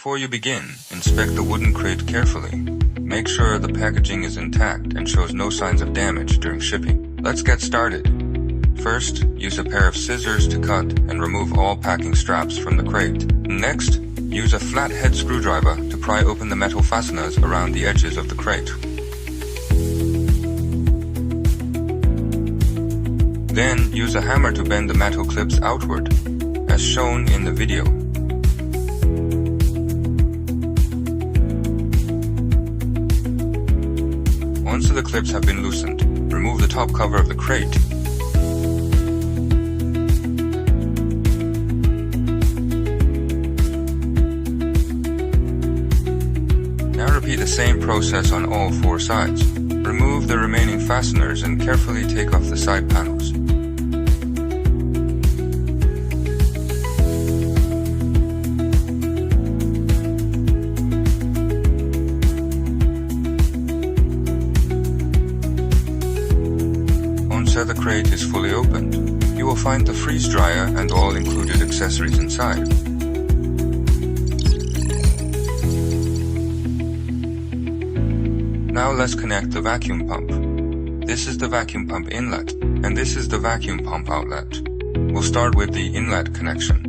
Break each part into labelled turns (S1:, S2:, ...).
S1: Before you begin, inspect the wooden crate carefully. Make sure the packaging is intact and shows no signs of damage during shipping. Let's get started. First, use a pair of scissors to cut and remove all packing straps from the crate. Next, use a flathead screwdriver to pry open the metal fasteners around the edges of the crate. Then, use a hammer to bend the metal clips outward, as shown in the video. Once the clips have been loosened, remove the top cover of the crate. Now repeat the same process on all four sides. Remove the remaining fasteners and carefully take off the side panels. Once the crate is fully opened, you will find the freeze dryer and all included accessories inside. Now let's connect the vacuum pump. This is the vacuum pump inlet, and this is the vacuum pump outlet. We'll start with the inlet connection.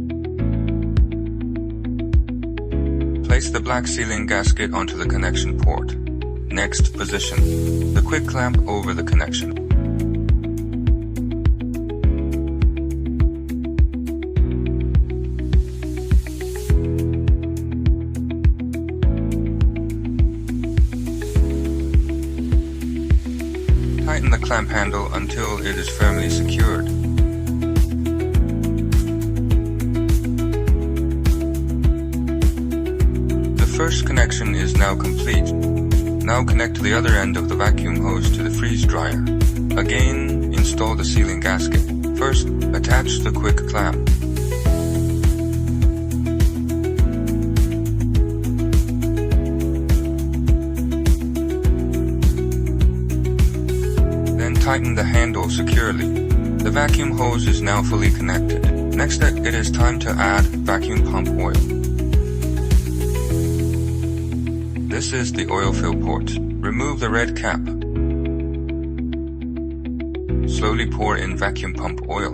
S1: Place the black sealing gasket onto the connection port. Next, position the quick clamp over the connection. Tighten the clamp handle until it is firmly secured. The first connection is now complete. Now connect the other end of the vacuum hose to the freeze dryer. Again, install the sealing gasket. First, attach the quick clamp. Tighten the handle securely. The vacuum hose is now fully connected. Next, it is time to add vacuum pump oil. This is the oil fill port. Remove the red cap. Slowly pour in vacuum pump oil.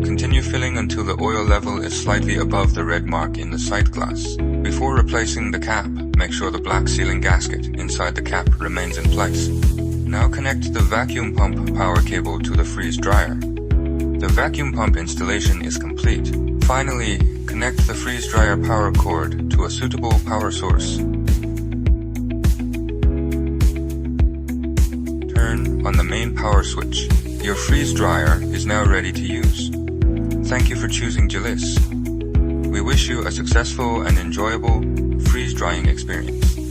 S1: Continue filling until the oil level is slightly above the red mark in the sight glass. Before replacing the cap, make sure the black sealing gasket inside the cap remains in place. Now connect the vacuum pump power cable to the freeze dryer. The vacuum pump installation is complete. Finally, connect the freeze dryer power cord to a suitable power source. Turn on the main power switch. Your freeze dryer is now ready to use. Thank you for choosing Geliss. We wish you a successful and enjoyable freeze drying experience.